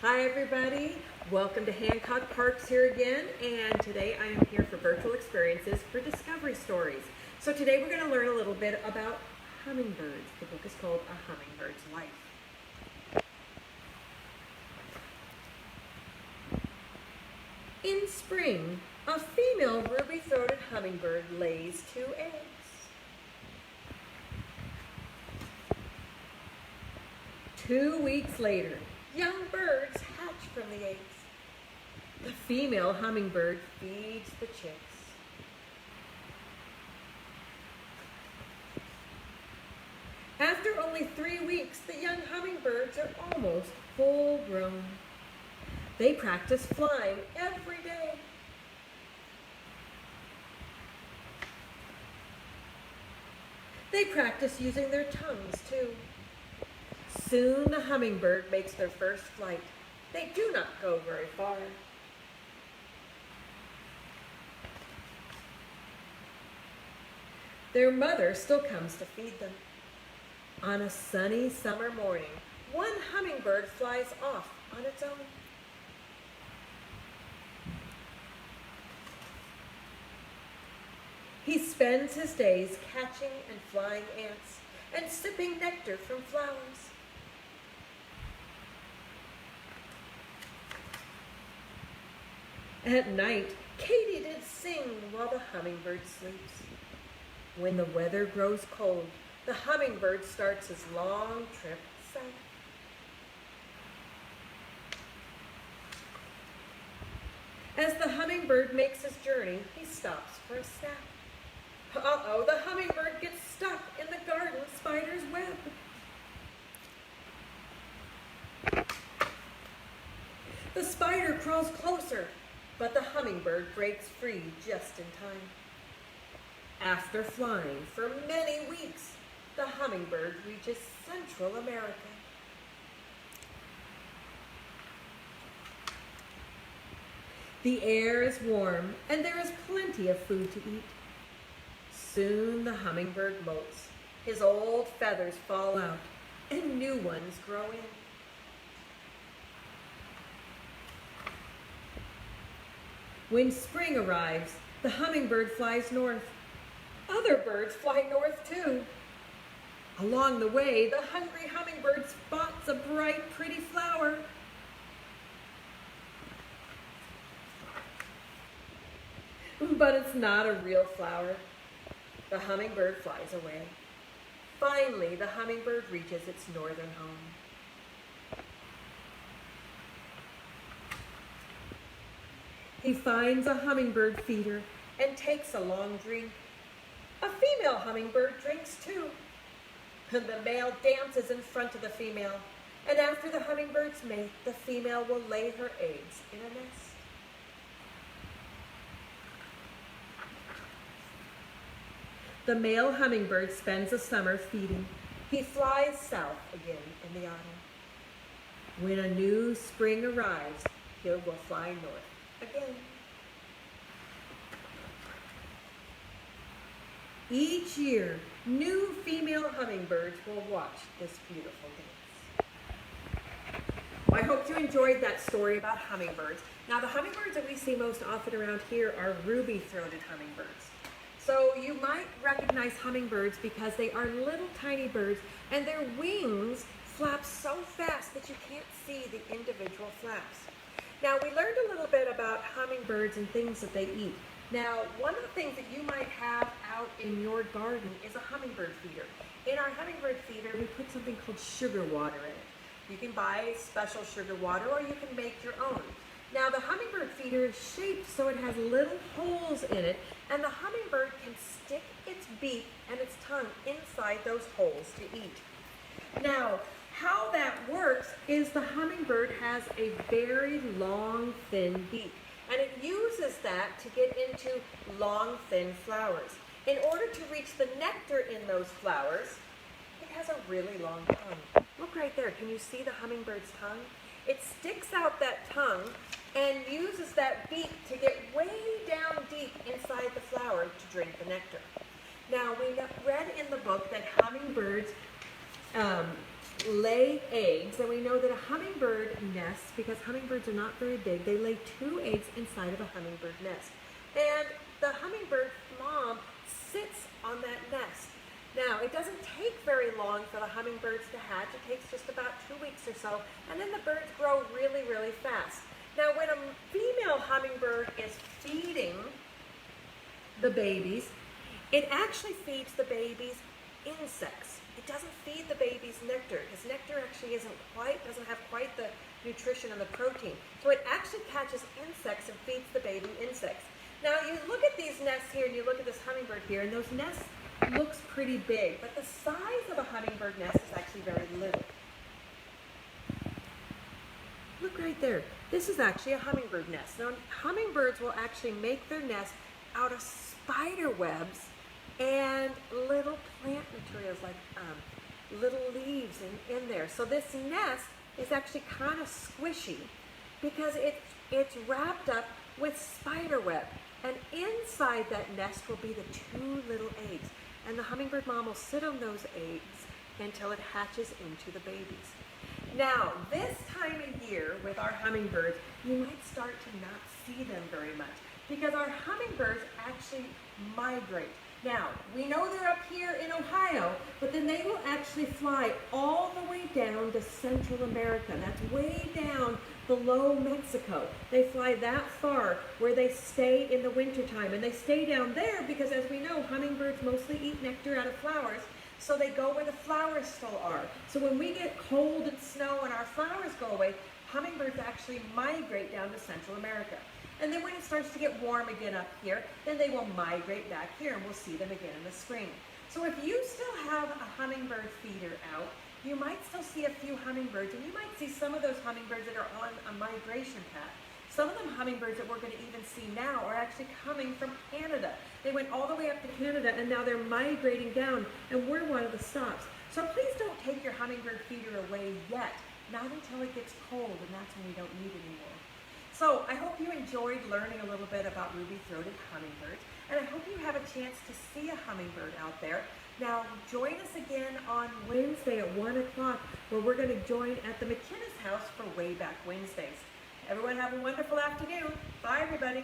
Hi everybody, welcome to Hancock Parks here again, and today I am here for virtual experiences for discovery stories. So today we're going to learn a little bit about hummingbirds. The book is called A Hummingbird's Life. In spring, a female ruby-throated hummingbird lays 2 eggs. Two weeks later, young birds hatch from the eggs. The female hummingbird feeds the chicks. After only 3 weeks, the young hummingbirds are almost full grown. They practice flying every day. They practice using their tongues too. Soon the hummingbird makes their first flight. They do not go very far. Their mother still comes to feed them. On a sunny summer morning, one hummingbird flies off on its own. He spends his days catching and flying ants and sipping nectar from flowers. At night, Katydid sing while the hummingbird sleeps. When the weather grows cold, the hummingbird starts his long trip south. As the hummingbird makes his journey, he stops for a snack. Uh-oh, the hummingbird gets stuck in the garden spider's web. The spider crawls closer, but the hummingbird breaks free just in time. After flying for many weeks, the hummingbird reaches Central America. The air is warm and there is plenty of food to eat. Soon the hummingbird molts. His old feathers fall out and new ones grow in. When spring arrives, the hummingbird flies north. Other birds fly north too. Along the way, the hungry hummingbird spots a bright, pretty flower. But it's not a real flower. The hummingbird flies away. Finally, the hummingbird reaches its northern home. He finds a hummingbird feeder and takes a long drink. A female hummingbird drinks too. The male dances in front of the female, and after the hummingbirds mate, the female will lay her eggs in a nest. The male hummingbird spends the summer feeding. He flies south again in the autumn. When a new spring arrives, he will fly north again. Each year, new female hummingbirds will watch this beautiful dance. Well, I hope you enjoyed that story about hummingbirds. Now, the hummingbirds that we see most often around here are ruby-throated hummingbirds. So you might recognize hummingbirds because they are little tiny birds and their wings flap so fast that you can't see the individual flaps. Now, we learned a little bit about hummingbirds and things that they eat. Now, one of the things that you might have out in your garden is a hummingbird feeder. In our hummingbird feeder, we put something called sugar water in it. You can buy special sugar water or you can make your own. Now, the hummingbird feeder is shaped so it has little holes in it, and the hummingbird can stick its beak and its tongue inside those holes to eat. Now, how that works is the hummingbird has a very long, thin beak, and it uses that to get into long, thin flowers. In order to reach the nectar in those flowers, it has a really long tongue. Look right there. Can you see the hummingbird's tongue? It sticks out that tongue and uses that beak to get way down deep inside the flower to drink the nectar. Now, we read in the book that hummingbirds lay eggs, and we know that a hummingbird nest, because hummingbirds are not very big, they lay 2 eggs inside of a hummingbird nest. And the hummingbird mom sits on that nest. Now, it doesn't take very long for the hummingbirds to hatch. It takes just about 2 weeks or so, and then the birds grow really, really fast. Now, when a female hummingbird is feeding the babies, it actually feeds the babies insects. It doesn't feed the babies nectar, because nectar actually doesn't have quite the nutrition and the protein. So it actually catches insects and feeds the baby insects. Now, you look at these nests here, and you look at this hummingbird here, and those nests looks pretty big, but the size of a hummingbird nest is actually very little. Look right there. This is actually a hummingbird nest. Now, hummingbirds will actually make their nest out of spider webs and little plant materials like little leaves in there. So this nest is actually kind of squishy because it's wrapped up with spider web. And inside that nest will be the 2 little eggs. And the hummingbird mom will sit on those eggs until it hatches into the babies. Now, this time of year with our hummingbirds, you might start to not see them very much because our hummingbirds actually migrate. Now, we know they're up here in Ohio, but then they will actually fly all the way down to Central America. That's way down below Mexico. They fly that far where they stay in the wintertime. And they stay down there because, as we know, hummingbirds mostly eat nectar out of flowers. So they go where the flowers still are. So when we get cold and snow and our flowers go away, hummingbirds actually migrate down to Central America. And then when it starts to get warm again up here, then they will migrate back here and we'll see them again in the spring. So if you still have a hummingbird feeder out, you might still see a few hummingbirds, and you might see some of those hummingbirds that are on a migration path. Some of them hummingbirds that we're going to even see now are actually coming from Canada. They went all the way up to Canada and now they're migrating down, and we're one of the stops. So please don't take your hummingbird feeder away yet, not until it gets cold, and that's when we don't need it anymore. So I hope you enjoyed learning a little bit about ruby-throated hummingbirds, and I hope you have a chance to see a hummingbird out there. Now join us again on Wednesday at 1 o'clock, where we're going to join at the McKinnis house for Way Back Wednesdays. Everyone have a wonderful afternoon. Bye, everybody.